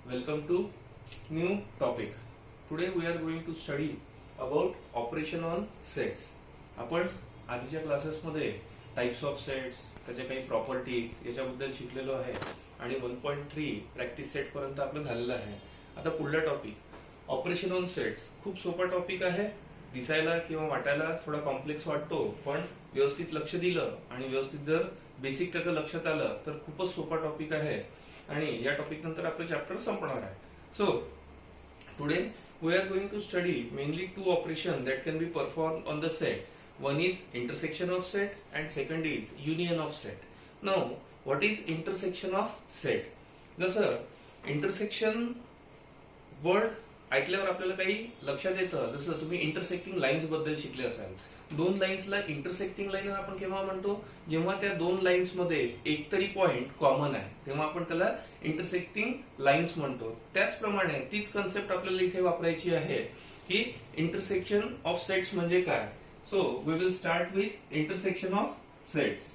Welcome to new topic. Today we are going to study about operation on sets. आपण आधीच्या क्लासेसमध्ये types of sets, त्याच्या काही properties याच्याबद्दल शिकलेलो आहे आणि 1.3 प्रॅक्टिस सेट पर्यंत आपलं झालेलं आहे. आता पुढला टॉपिक ऑपरेशन ऑन सेट्स. खूप सोपा टॉपिक आहे. दिसायला किंवा वाटायला थोडा कॉम्प्लेक्स वाटतो, पण व्यवस्थित लक्ष दिलं आणि व्यवस्थित जर बेसिक त्याचं लक्षात आलं तर खूपच सोपा टॉपिक आहे आणि या टॉपिक नंतर आपलं चॅप्टर संपणार आहे. So today we are going to study mainly two operations that can be performed on the set. One is intersection of set and second is union of set. Now what is intersection of set? जसं intersection word ऐकल्यावर आपल्याला काही लक्षात येतं. जसं तुम्ही intersecting lines बद्दल शिकले असाल. दोन लाईन्सला इंटरसेक्टिंग लाईन आपण केव्हा म्हणतो, जेव्हा त्या दोन लाईन्स मध्ये एक तरी पॉइंट कॉमन आहे तेव्हा आपण त्याला इंटरसेक्टिंग लाईन्स म्हणतो. त्याचप्रमाणे तीच कन्सेप्ट आपल्याला इथे वापरायची आहे की इंटरसेक्शन ऑफ सेट्स म्हणजे काय. So we will start with intersection of sets.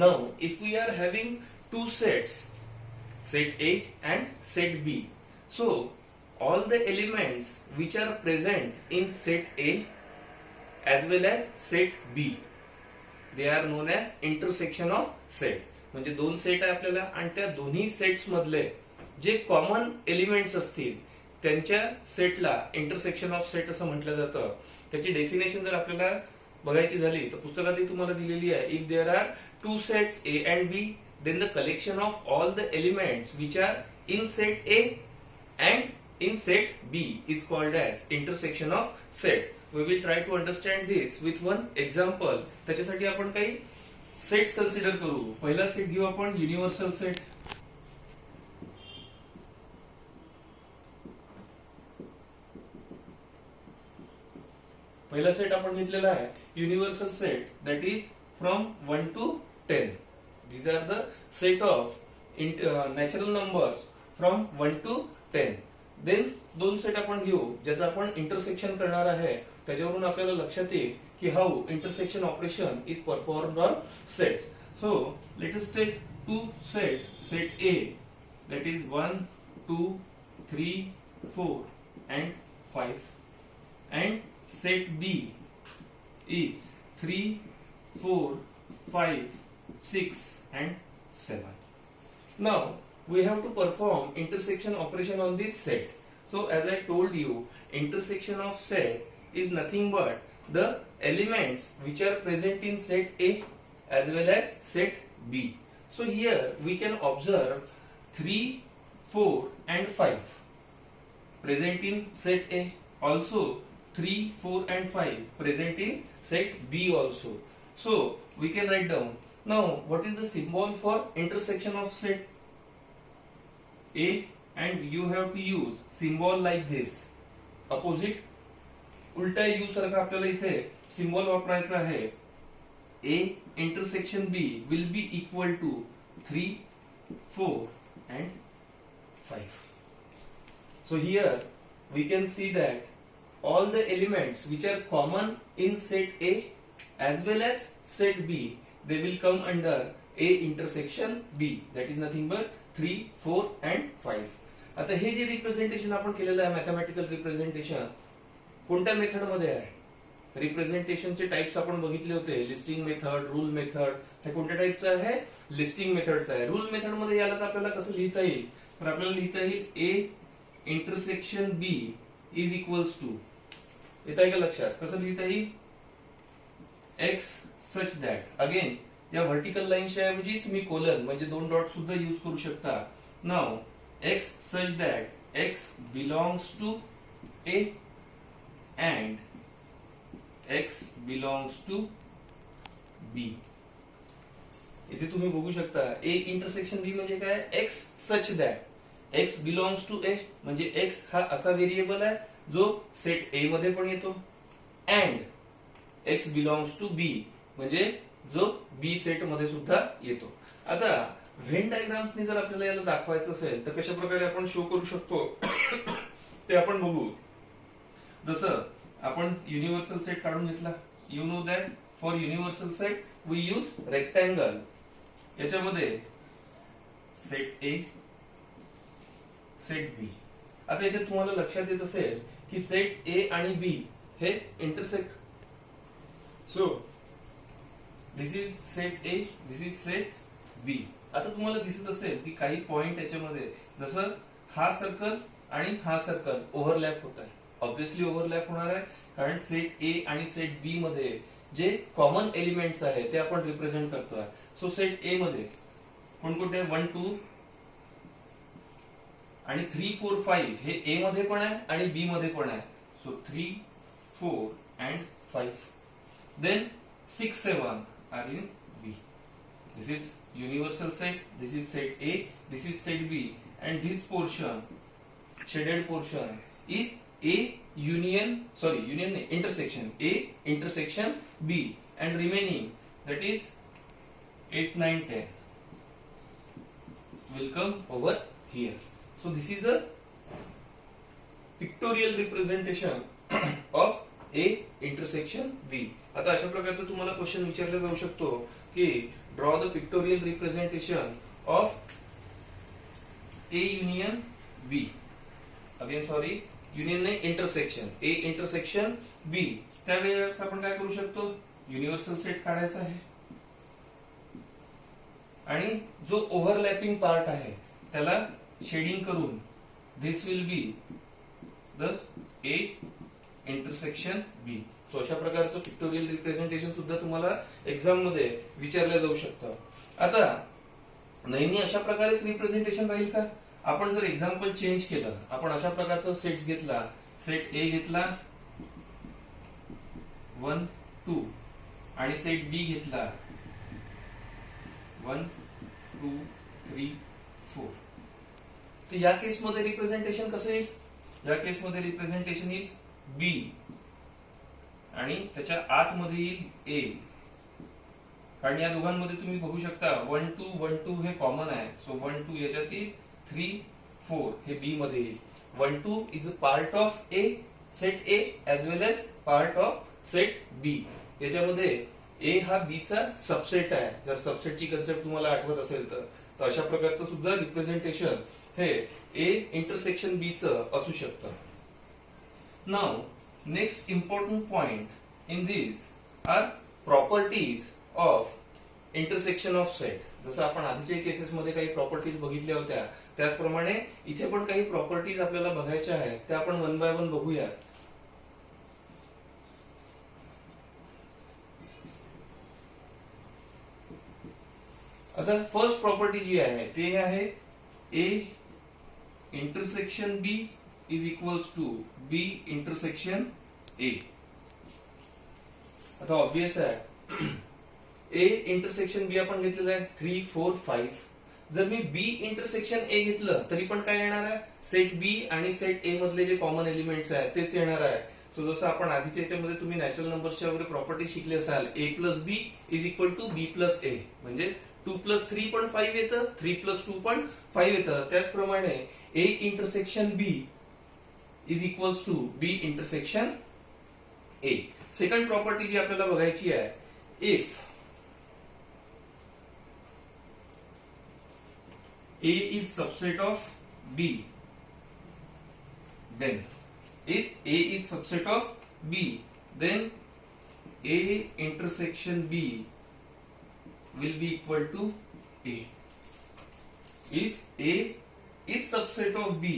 Now, if we are having two sets, set A and set B, so all the elements which are present in set A as well as set B, they are known as intersection of set. म्हणजे दोन set आहे आपल्याला आणि त्या दोन्ही sets मधले जे common elements असतील त्यांच्या सेटला इंटरसेक्शन ऑफ सेट असं म्हटलं जातं. त्याची डेफिनेशन जर आपल्याला बघायची झाली तर पुस्तकात तुम्हाला दिलेली आहे. If there are two sets A and B, then the collection of all the elements which are in set A and in set B is called as intersection of set. We will try to understand this with one example. त्याच्यासाठी आपण काही sets consider करू. पहिला set घेऊ आपण universal set. पहिला set आपण घेतलेला आहे universal set, that is from 1 to 10. These are the set of natural numbers from 1 to 10. Then दोन सेट आपण घेऊ ज्याचं आपण इंटरसेक्शन करणार आहे. त्याच्यावरून आपल्याला लक्षात येईल की how intersection operation is performed on sets. So let us take two sets. Set A that is 1, 2, 3, 4 and 5 and set B is 3, 4, 5, 6 and 7. Now we have to perform intersection operation on this set. So as I told you, intersection of set is nothing but the elements which are present in set A as well as set B. So here we can observe 3, 4 and 5 present in set A. Also 3, 4 and 5 present in set B also. So we can write down. Now what is the symbol for intersection of set A? And you have to use symbol like this. Opposite उलटा U सारखा आपल्याला इथे symbol वापरायचा आहे. A intersection B will be equal to 3, 4 and 5. So here we can see that all the elements which are common in set A as well as set B, they will come under A intersection B, that is nothing but 3, 4 and 5. आता हे जे representation आपण केलेलं आहे mathematical representation कोणत्या method मध्ये आहे. रिप्रेझेंटेशनचे types आपण बघितले होते. Listing method, rule method. हे कोणत्या टाइपचं आहे, लिस्टिंग मेथडचं आहे. रूल मेथड मध्ये यालाच आपल्याला कसं लिहिता येईल तर आपल्याला लिहिता येईल A intersection B is equals to, येत आहे का लक्षात, कसं लिहिता येईल, X such that. अगेन या व्हर्टिकल लाईनच्या ऐवजी तुम्ही कोलन म्हणजे दोन डॉट सुद्धा यूज करू शकता. Now X such that X belongs to A and X belongs to B. इथे तुम्ही बघू शकता A इंटरसेक्शन B म्हणजे काय, X such that X belongs to A म्हणजे X हा असा व्हेरिएबल आहे जो सेट A मध्ये पण येतो and X belongs to B म्हणजे जो B सेट मध्ये सुद्धा येतो. आता व्हेन डायग्राम्सनी जर आपल्याला याला दाखवायचं असेल तर कशा प्रकारे आपण शो करू शकतो ते आपण बघू. जसं आपण युनिव्हर्सल सेट काढून घेतला, you know that for universal set we use rectangle. याच्यामध्ये सेट ए, सेट बी. आता याच्यात तुम्हाला लक्षात येत असेल की सेट ए आणि बी हे intersect. So this is set A, this is set B. आता तुम्हाला दिसत असेल की काही पॉइंट याच्यामध्ये, जसं हा सर्कल आणि हा सर्कल ओव्हरलॅप होत आहे. ऑब्व्हियसली ओव्हरलॅप होणार आहे, कारण सेट ए आणि सेट बी मध्ये जे कॉमन एलिमेंट्स आहेत ते आपण रिप्रेझेंट करतोय. सो सेट ए मध्ये कोणकोणते 1 2 आणि 3 4 5 हे ए मध्ये पण आहे आणि बी मध्ये पण आहे. So 3 4 and 5. Then 6 7 are in B. This is universal set, this is set A, this is set B, and this portion, shaded portion, is A union intersection A intersection B, and remaining, that is 8 9 10 will come over here. So this is a pictorial representation of A intersection B. आता अशा प्रकारचा तुम्हाला question विचारला जाऊ शकतो की draw the pictorial representation of A union B. Again sorry, union नाही, intersection A intersection B. त्यावेळेस आपण काय करू शकतो, युनिव्हर्सल सेट काढायचा आहे आणि जो ओव्हरलॅपिंग पार्ट आहे त्याला शेडिंग करून this will be the A intersection B. So अशा प्रकारचं पिक्टोरियल रिप्रेझेंटेशन सुद्धा तुम्हाला एक्झाम मध्ये विचारलं जाऊ शकतं. आता नेहमी अशा प्रकारेच रिप्रेझेंटेशन राहील का? आपण जर एक्झाम्पल चेंज केलं, आपण अशा प्रकारचा सेट्स घेतला, सेट ए घेतला 1 2 आणि सेट बी घेतला 1 2 3 4. तर या केसमध्ये रिप्रेझेंटेशन कसं येईल? या केसमध्ये रिप्रेझेंटेशन येईल बी आणि त्याच्या आतमध्ये येईल ए. कारण या दोघांमध्ये तुम्ही बघू शकता 1 2 1 2 हे कॉमन आहे. सो 1 2 याच्यात येईल, 3 4 हे बी मध्ये येईल. 1 2 is a part of A, set A, as well as part of set B. याच्यामध्ये ए हा बी चा सबसेट आहे. जर सबसेटची कन्सेप्ट तुम्हाला आठवत असेल तर अशा प्रकारचं सुद्धा रिप्रेझेंटेशन हे ए इंटरसेक्शन बी चं असू शकतं. Now next important point in this are properties of intersection of set. जसं आपण आधीच्या केसेसमध्ये काही प्रॉपर्टीज बघितल्या होत्या, त्याचप्रमाणे इथे पण काही प्रॉपर्टीज आपल्याला बघायच्या आहेत. त्या आपण वन बाय वन बघूया. आता फर्स्ट प्रॉपर्टी जी आहे ते आहे A intersection B is equals to B intersection A. आता ऑब्वियस आहे ए इंटरसेक्शन बी आपण घेतलेलं आहे 3 4 5. जर मी बी इंटरसेक्शन ए घेतलं तरी पण काय येणार आहे, सेट बी आणि सेट ए मधले जे कॉमन एलिमेंट्स आहेत तेच येणार आहे. सो जसं आपण आधीच्या याच्यामध्ये तुम्ही नॅचरल नंबर्सच्या वगैरे प्रॉपर्टी शिकले असाल, A plus B is equal to B plus A, म्हणजे 2 प्लस 3 पण 5 येतं, 3 प्लस 2 पण 5 येतं. त्याचप्रमाणे A intersection B is equals to B intersection A. Second property जी आपल्याला बघायची आहे, if A is subset of B, then if A is subset of B, then A intersection B will be equal to A. If A is subset of B,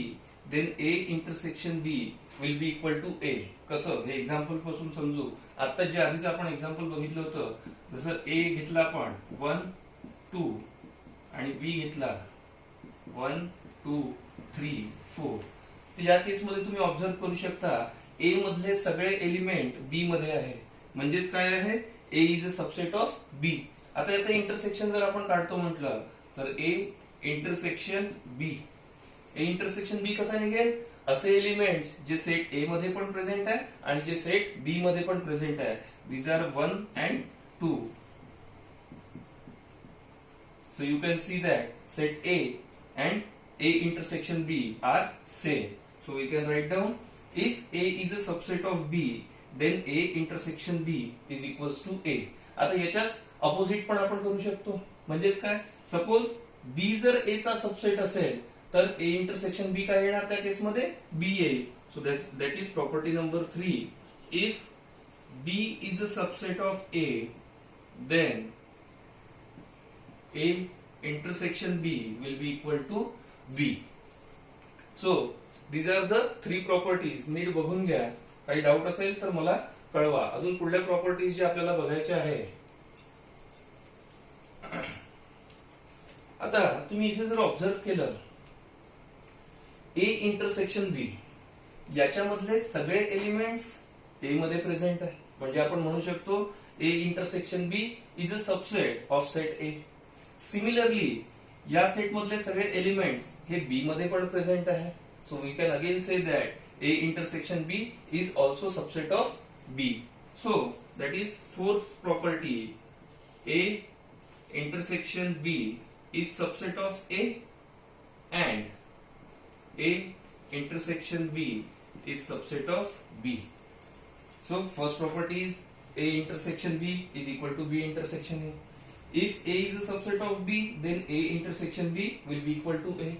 then A intersection B will be equal to A. कसं हे example पासून समजू. आता जे आधीच आपण example बघितलं होतं, जसं A घेतला आपण 1 2 आणि B घेतला 1 2 3 4. तर या केसमध्ये तुम्ही ऑब्झर्व करू शकता ए मधले सगळे एलिमेंट बी मध्ये आहे. म्हणजेच काय आहे, ए इज अ सबसेट ऑफ बी. आता याचं इंटरसेक्शन जर आपण काढतो म्हटलं तर ए इंटरसेक्शन बी. ए इंटरसेक्शन बी कसा निघेल, असे एलिमेंट्स जे सेट ए मध्ये पण प्रेझेंट आहे आणि जे सेट बी मध्ये पण प्रेझेंट आहे. These are 1 and 2. So you can see that set A and A intersection B are same. So we can write down If A is a subset of B, then A intersection B is equals to A. आता याच्याच opposite पण आपण करू शकतो. म्हणजेच काय, suppose B जर A चा subset असेल तर A इंटरसेक्शन B काय येणार त्या केसमध्ये, B येईल. So that is property number 3. If B is a subset of A, then A intersection B will be equal to B. So these are the 3 properties. नीट बघून घ्या. काही डाऊट असेल तर मला कळवा. अजून पुढल्या प्रॉपर्टीज जे आपल्याला बघायच्या आहे. आता तुम्ही इथे जर ऑब्झर्व केलं, A इंटरसेक्शन B याच्यामधले सगळे एलिमेंट्स A मध्ये प्रेझेंट आहे. म्हणजे आपण म्हणू शकतो A intersection B is a subset of set A. Similarly या सेट मधले सगळे एलिमेंट्स हे B मध्ये पण प्रेझेंट आहे. So we can again say that A intersection B is also subset of B. So that is fourth property. A intersection B is subset of A and A intersection B is subset of B. So first property is A intersection B is equal to B intersection A. If A is a subset of B, then A intersection B will be equal to A.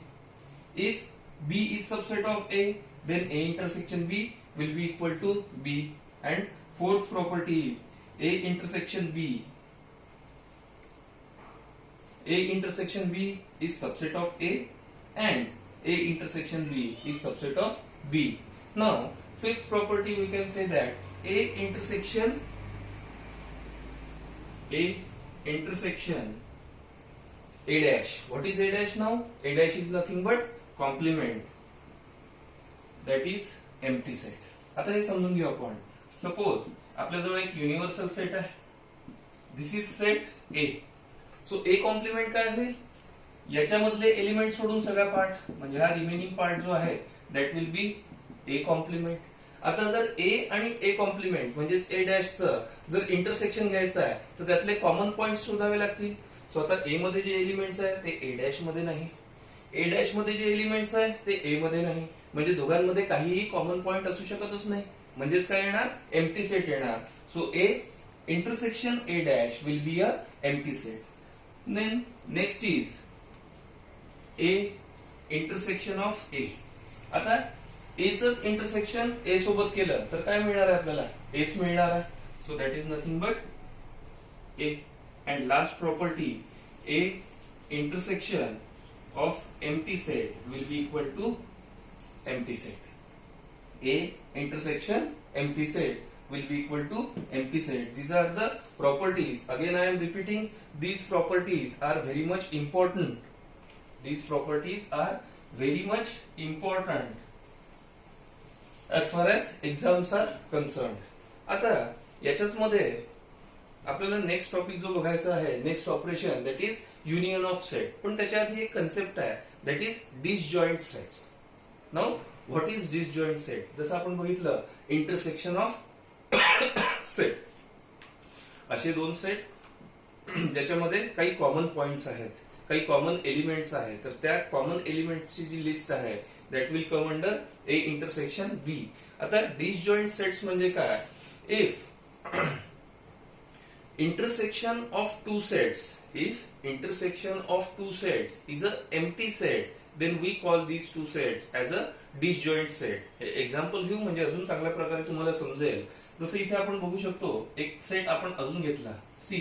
If B is subset of A, then A intersection B will be equal to B. And fourth property is A intersection B is subset of A and A intersection B is subset of B. Now, fifth property we can say that A intersection A dash. What is A dash now? A dash is nothing but complement. That is empty set. आता हे समजून घेऊ आपण. Suppose आपल्याजवळ एक universal set आहे. This is set A. So A complement काय होईल, याच्यामधले एलिमेंट सोडून सगळा पार्ट, म्हणजे हा रिमेनिंग पार्ट जो आहे that will be A complement. आता जर A आणि A कॉम्प्लिमेंट म्हणजेच A डॅशचं जर इंटरसेक्शन घ्यायचं आहे तर त्यातले कॉमन पॉइंट शोधावे लागतील. सो आता A मध्ये जे एलिमेंट्स आहे ते A डॅश मध्ये नाही, A डॅश मध्ये जे एलिमेंट्स आहे ते A मध्ये नाही. म्हणजे दोघांमध्ये काहीही कॉमन पॉइंट असू शकतच नाही. म्हणजेच काय येणार, एम्प्टी सेट येणार. So A intersection A dash will be a empty set. Then next is A intersection of A. आता A च इंटरसेक्शन A सोबत केलं तर काय मिळणार आहे आपल्याला, Aच मिळणार आहे. So that is nothing but A. And last property, A intersection of empty set will be equal to empty set. A intersection empty set will be equal to empty set. These are the properties. Again I am repeating, these properties are very much important. These properties are very much important as far as exams are concerned. आता याच्याच मध्ये आपल्याला next topic जो बघायचा आहे, next operation, that is union of set. पण त्याच्या आधी एक कन्सेप्ट आहे, that is disjoint sets. Now what is disjoint set? जसं आपण बघितलं इंटरसेक्शन ऑफ सेट, असे दोन सेट ज्याच्यामध्ये काही कॉमन पॉइंट्स आहेत, काही कॉमन एलिमेंट्स आहेत. तर त्या कॉमन एलिमेंट्सची जी लिस्ट आहे that will come under A intersection B. आता डिसजॉइंट सेट्स म्हणजे काय? If intersection of two sets is a empty set, then we call these two sets as a disjoint set. Example घेऊ म्हणजे अजून चांगल्या प्रकारे तुम्हाला समजेल. जसं इथे आपण बघू शकतो, एक सेट आपण अजून घेतला, C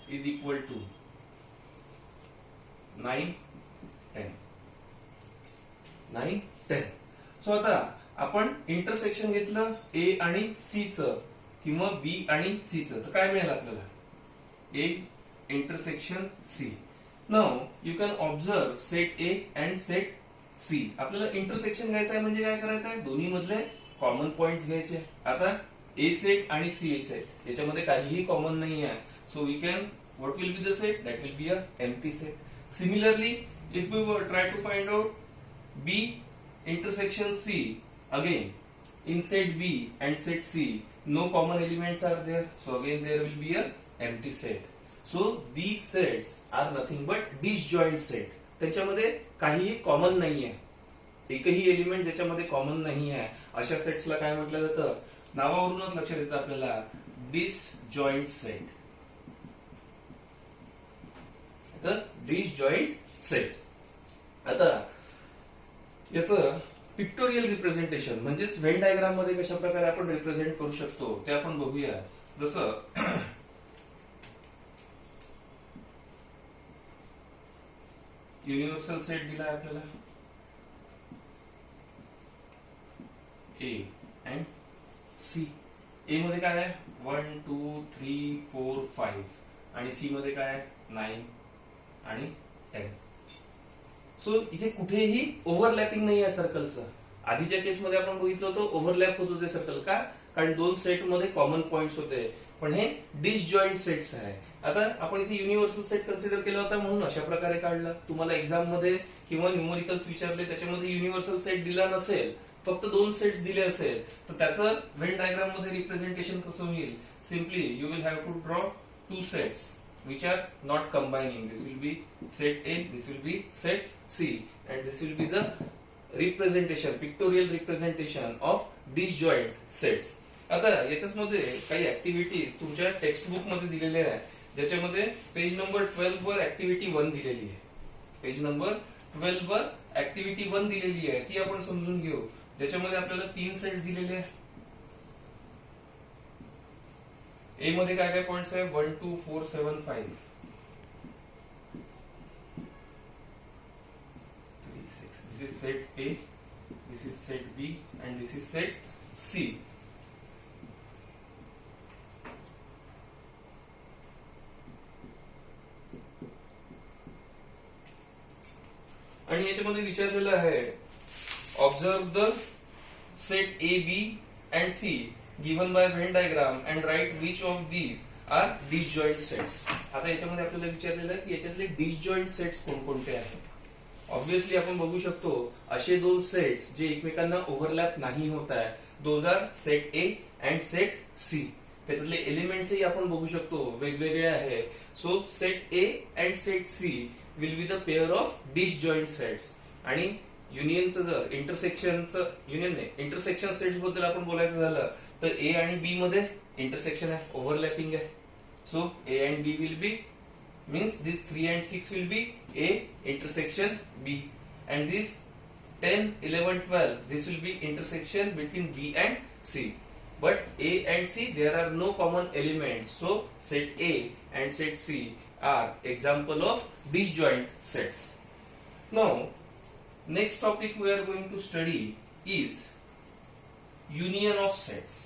इज इक्वल टू 9, 10. सो आता आपण इंटरसेक्शन घेतलं A आणि C चं किंवा B आणि C चं, तर काय मिळेल आपल्याला? A intersection C. Now you can observe set A and set C. आपल्याला इंटरसेक्शन घ्यायचं आहे म्हणजे काय करायचं आहे? दोन्ही मधले कॉमन पॉइंट्स घ्यायचे. आता A सेट आणि C सेट याच्यामध्ये काहीही कॉमन नाही आहे. So we can, what will be the set? That will be a empty set. Similarly if we try to find out B intersection C, again in set B and set C no common elements are there, so again there will be a empty set. So these sets are nothing but disjoint set. त्याच्यामध्ये काहीही common नाहीये. एकही element ज्याच्यामध्ये common नाही आहे अशा सेट्सला काय म्हटलं जातं, नावावरूनच लक्षात येतं आपल्याला, डिसजॉइंट सेट. तर डिसजॉइंट सेट. आता याचं पिक्टोरियल रिप्रेझेंटेशन म्हणजेच व्हेन डायग्राम मध्ये कशा प्रकारे आपण रिप्रेझेंट करू शकतो ते आपण बघूया. जसं युनिव्हर्सल सेट दिला आहे आपल्याला ए अँड सी. ए मध्ये काय आहे 1 2 3 4 5 आणि सी मध्ये काय आहे 9 आणि 10. सो इथे कुठेही ओव्हरलॅपिंग नाही आहे सर्कलचं. आधीच्या केसमध्ये आपण बघितलं होतं ओव्हरलॅप होत होते सर्कल. का? कारण दोन सेट मध्ये कॉमन पॉइंट्स होते. पण हे डिसजॉइंट सेट्स आहे. आता आपण इथे युनिव्हर्सल सेट कन्सिडर केला होता म्हणून अशा प्रकारे काढला. तुम्हाला एक्झाम मध्ये किंवा न्यूमरिकल्स विचारले त्याच्यामध्ये युनिव्हर्सल सेट दिला नसेल, फक्त दोन सेट्स दिले असेल, तर त्याचं व्हेन डायग्राम मध्ये रिप्रेझेंटेशन कसं होईल? Simply you will have to draw two sets which are not combining. This will be set A, this will be set C, and this will be the representation, pictorial representation of disjoint sets. आता याच्यामध्ये काही activities तुमच्या text book मध्ये दिलेल्या आहे, ज्याच्यामध्ये page number 12 वर activity 1 दिलेली आहे. पेज नंबर 12 वर ऍक्टिव्हिटी 1 दिलेली आहे, ती आपण समजून घेऊ. ज्याच्यामध्ये आपल्याला 3 सेट्स दिलेले आहे. ए मध्ये काय काय पॉइंट्स आहे 1 2 4 7 5 3 6. This is set A, this is set B and this is set C. आणि याच्यामध्ये विचारलेलं आहे observe the set A B and C given by Venn diagram and write which of these are disjoint sets. आता याच्यामध्ये आपल्याला विचारलेलं आहे की याच्यातले disjoint sets कोणकोणते आहेत. ऑब्व्हियसली आपण बघू शकतो असे दोन सेट्स जे एकमेकांना ओव्हरलॅप नाही होत आहे, those are set A and set C. त्याच्यातले एलिमेंट्सही आपण बघू शकतो वेगवेगळे आहे. So set A and set C will be the pair of disjoint sets. आणि युनियनचं जर इंटरसेक्शन सेट्स बद्दल आपण बोलायचं झालं तर ए आणि बी मध्ये इंटरसेक्शन आहे, ओव्हरलॅपिंग आहे. So A and B will be means this 3 and 6 will be A intersection B, and this 10 11 12 this will be intersection between B and C. But A and C there are no common elements, so set A and set C are example of disjoint sets. Now next topic we are going to study is union of sets.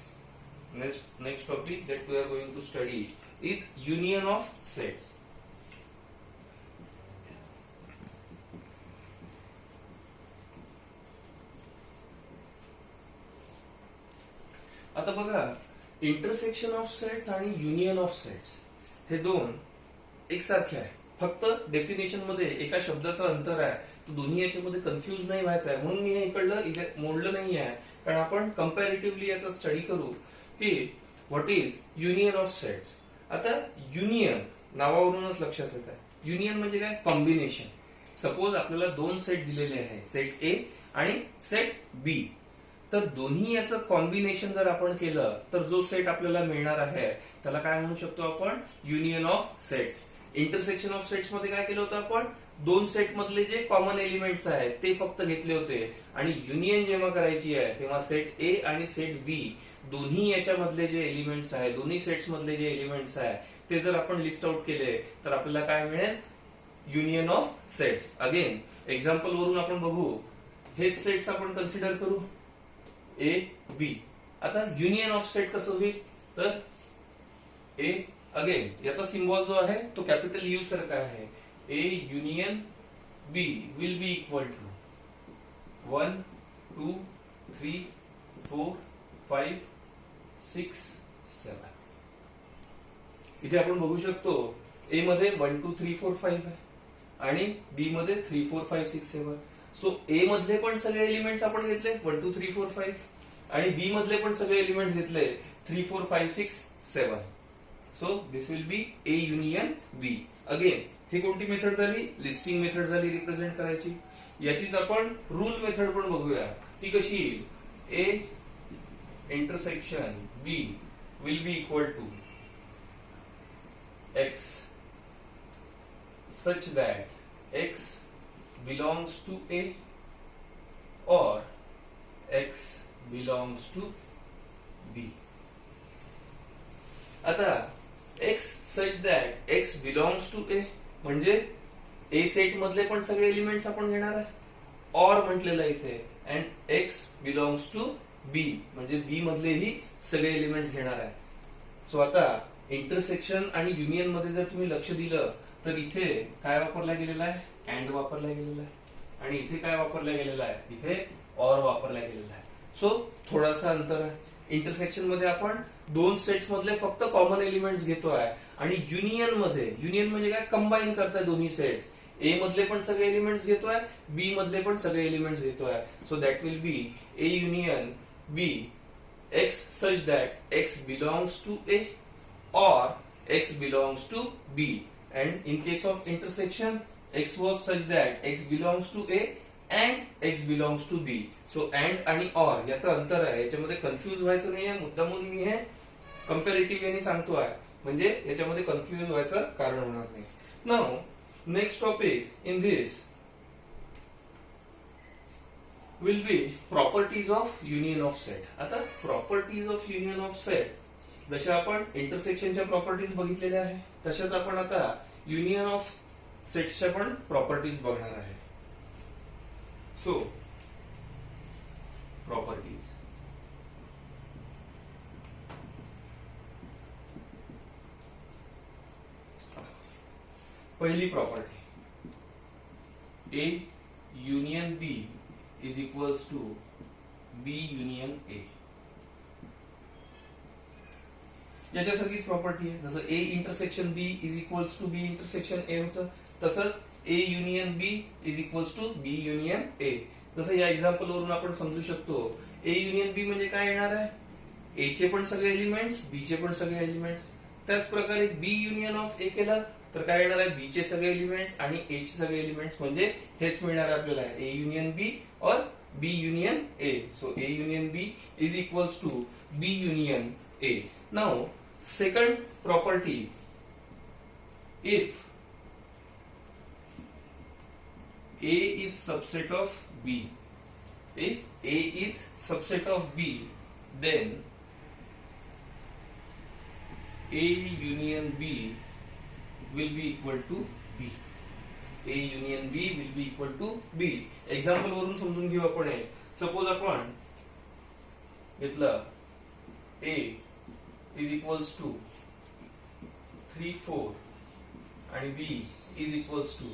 Next topic that we are going to study is union of sets. आता बघा, intersection of sets आणि union of sets हे दोन एकसारखे आहे. फक्त definition मध्ये एका शब्दाचा अंतर आहे. तो दोन्ही याच्यामध्ये कन्फ्युज नाही व्हायचा आहे म्हणून मी हे इकडलं मोडलं नाही आहे. कारण आपण कंपॅरेटिव्हली याचा स्टडी करू की what is union of sets. आता युनियन नावावरूनच लक्षात येत आहे. युनियन म्हणजे काय? कॉम्बिनेशन. सपोज आपल्याला दोन सेट दिलेले आहे, सेट ए आणि सेट बी. तर दोन्ही याचं कॉम्बिनेशन जर आपण केलं तर जो सेट आपल्याला मिळणार आहे त्याला काय म्हणू शकतो आपण? Union of sets. Intersection of sets मध्ये काय केलं होतं आपण? दोन सेट मधले जे कॉमन एलिमेंट्स आहेत ते फक्त घेतले होते. आणि युनियन जेव्हा करायची आहे तेव्हा सेट ए आणि सेट बी दोन्ही याच्यामधले जे एलिमेंट्स आहेत, दोन्ही सेट्स मधले जे एलिमेंट्स आहेत ते जर आपण लिस्ट आउट केले तर आपल्याला काय मिळेल? Union of sets. Again example वरून आपण बघू. हे सेट्स आपण कन्सिडर करू ए बी. आता युनियन ऑफ सेट कसं होईल? तर ए अगेन याचा सिम्बॉल जो आहे तो कॅपिटल यू सारखा आहे. A union B will be equal to 1 2 3 4 5 6 7. इथे आपण बघू शकतो ए मध्ये 1 2 3 4 5 आहे आणि बी मध्ये 3 4 5 6 7. सो ए मधले पण सगळे एलिमेंट्स आपण घेतले 1 2 3 4 5 आणि बी मधले पण सगळे एलिमेंट्स घेतले 3 4 5 6 7. So this will be A union B. Again ही कोणती मेथड झाली? लिस्टिंग मेथड झाली रिप्रेझेंट करायची. याचीच आपण रूल मेथड पण बघूया. ती कशी येईल? A intersection B will be equal to x such that x belongs to A or x belongs to B. आता x such that x belongs to A म्हणजे A सेट मधले पण सगळे एलिमेंट्स आपण घेणार आहे. और म्हटलेलं इथे and x belongs to B म्हणजे B मधलेही सगळे एलिमेंट्स घेणार आहे. सो आता इंटरसेक्शन आणि युनियन मध्ये जर तुम्ही लक्ष दिलं तर इथे काय वापरला गेलेला आहे? अँड वापरला गेलेला आहे. आणि इथे काय वापरला गेलेला आहे? इथे और वापरला गेलेला आहे. सो थोडासा अंतर आहे. इंटरसेक्शन मध्ये आपण दोन सेट्स मधले फक्त कॉमन एलिमेंट्स घेतोय आणि युनियन म्हणजे काय? कंबाईन करताय दोन्ही सेट्स. ए मधले पण सगळे एलिमेंट्स घेतोय, बी मधले पण सगळे एलिमेंट्स घेतोय. So that will be A union B X such that X belongs to A और X belongs to B. And in case of intersection, x was such that x belongs to A and x belongs to B. So and आणि or याचं अंतर आहे. याच्यामध्ये confuse व्हायचं नाहीये. मुद्दामून मी हे कंपॅरेटिव्ह यांनी सांगतोय म्हणजे याच्यामध्ये कन्फ्युज व्हायचं कारण होणार नाही. Now next topic in this will be properties of union of set. आता properties of union of set जशा आपण इंटरसेक्शनच्या प्रॉपर्टीज बघितलेल्या आहे तशाच आपण आता युनियन ऑफ सेट्सच्या पण प्रॉपर्टीज बघणार आहे. सो प्रॉपर्टीज पहिली property A union B is equals to B union A. याच्यासारखीच प्रॉपर्टी आहे. जसं A intersection B is equals to B intersection A होतं तसंच A union B is equals to B union A. जसं या example वरून आपण समजू शकतो ए युनियन बी म्हणजे काय येणार आहे? ए चे पण सगळे एलिमेंट्स, बी चे पण सगळे एलिमेंट्स. त्याच प्रकारे बी युनियन ऑफ ए केलं तर काय येणार आहे? बी चे सगळे एलिमेंट्स आणि ए चे सगळे एलिमेंट्स म्हणजे हेच मिळणार आहे आपल्याला ए युनियन बी और B union A. So A union B is equals to B union A. Now second property, if A is subset of B, if A is subset of B, then A union B will be equal to B. A union B will be equal to B. Example वरून समजून घेऊ आपण. Suppose आपण घेतलं A is equals to 3, 4 आणि B is equals to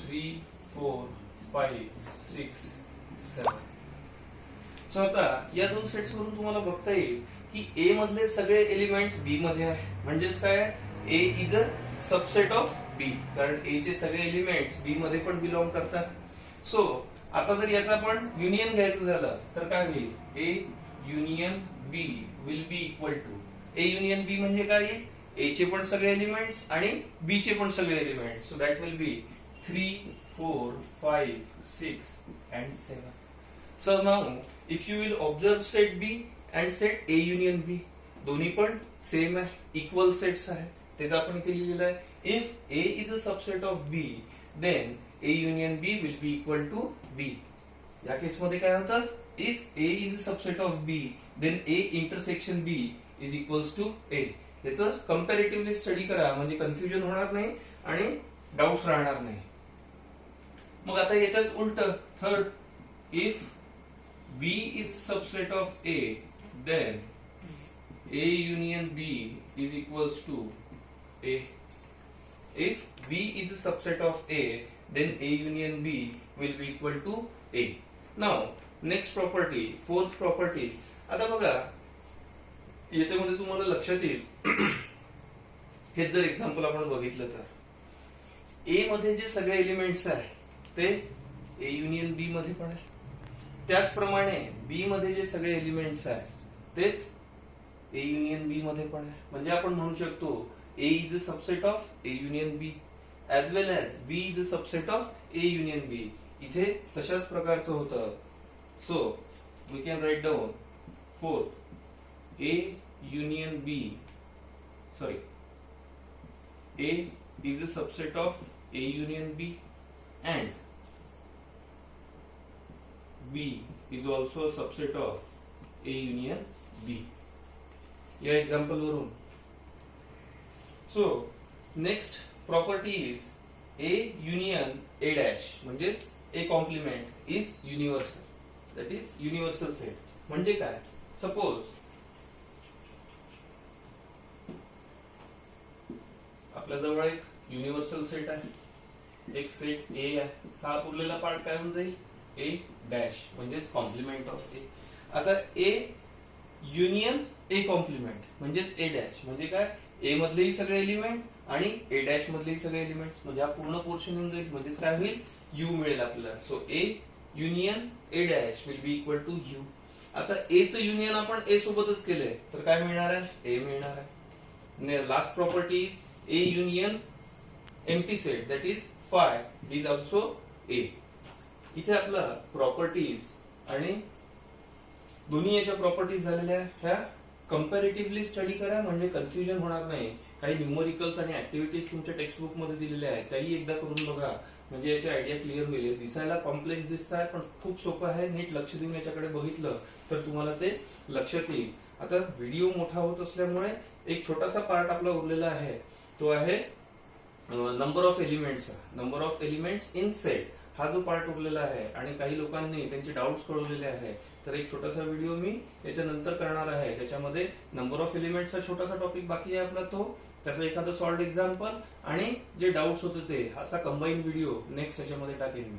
3, 4, 5, 6, 7. So आता या दोन सेट्स वरून तुम्हाला बघता येईल की ए मधले सगळे एलिमेंट्स बी मध्ये आहे. म्हणजेच काय? ए इज अ सबसेट ऑफ बी कारण ए चे सगळे एलिमेंट्स बी मध्ये पण बिलॉंग करतात. सो आता जर याचं आपण युनियन घ्यायचं झालं तर काय होईल? A union B will be equal to A union B म्हणजे काय? ए चे पण सगळे एलिमेंट्स आणि बी चे पण सगळे elements. So that will B 3, 4, 5, 6 and 7. So now if you will observe set B and set A union B दोन्ही पण सेम आहे, इक्वल सेट्स आहे. तेच आपण इथे लिहिलेलं आहे. If A is a subset of B then A union B will be equal to B. या केस मध्ये काय होतं? If A is a subset of B, then A intersection B is equals to A. याचं comparatively study करा म्हणजे confusion होणार नाही आणि डाऊट्स राहणार नाही. मग आता याच्याच उलट third, if B is subset of A, then A union B is equals to A. If B is a subset of A, then A union B will be equal to A. Now next property, fourth property. आता बघा याच्यामध्ये तुम्हाला लक्षात येईल हेच जर example आपण बघितलं तर ए मध्ये जे सगळे एलिमेंट्स आहे ते ए युनियन बी मध्ये पण आहे. त्याचप्रमाणे बी मध्ये जे सगळे एलिमेंट्स आहे तेच ए युनियन बी मध्ये पण आहे. म्हणजे आपण म्हणू शकतो A is a subset of A union B. as well as B is a subset of A union B. इथे तशाच प्रकारचं होतं. So we can write down fourth A union B. Sorry, A is a subset of A union B and B is also a subset of A union B. या example वरून. So next property is A union A dash म्हणजेच A complement is universal. That is universal set. म्हणजे काय? Suppose आपल्या जवळ एक universal set आहे, एक सेट A आहे. हा उरलेला पार्ट काय होऊन जाईल? A डॅश म्हणजेच कॉम्प्लिमेंट ऑफ A. आता A युनियन A कॉम्प्लिमेंट म्हणजेच A डॅश म्हणजे काय? A मधलेही सगळे एलिमेंट आणि A डॅश मधलेही सगळे एलिमेंट म्हणजे हा पूर्ण पोर्शन येऊन जाईल. म्हणजेच काय होईल? U मिळेल आपल्याला. So A union A dash will be equal to U. आता A चं युनियन आपण A सोबतच केलंय तर काय मिळणार आहे? A मिळणार आहे. Last property is A union empty set that is five is also A. इथे आपला प्रॉपर्टीज आणि दोन्ही याच्या प्रॉपर्टीज झालेल्या ह्या कंपॅरेटिव्हली स्टडी करा म्हणजे कन्फ्युजन होणार नाही. काही न्यूमरिकल्स आणि ऍक्टिव्हिटीज तुमच्या टेक्स्टबुक मध्ये दिलेल्या आहेत त्याही एकदा करून बघा म्हणजे याची आयडिया क्लिअर होईल. दिसायला कॉम्प्लेक्स दिसत आहे पण खूप सोपं आहे. नीट लक्ष देऊन याच्याकडे बघितलं तर तुम्हाला ते लक्षात येईल. आता व्हिडिओ मोठा होत असल्यामुळे एक छोटासा पार्ट आपला उरलेला आहे तो आहे number of elements. Number of elements in set हा जो पार्ट उरलेला आहे आणि काही लोकांनी त्यांचे डाऊट्स कळवलेले आहे तर एक छोटासा व्हिडिओ मी याच्यानंतर करणार आहे ज्याच्यामध्ये नंबर ऑफ एलिमेंट्सचा छोटासा टॉपिक बाकी आहे आपला तो, त्याचं एखादं सॉल्व्ड एक्झाम्पल आणि जे डाऊट्स होते ते असा कंबाईन व्हिडिओ नेक्स्ट याच्यामध्ये टाकेन मी.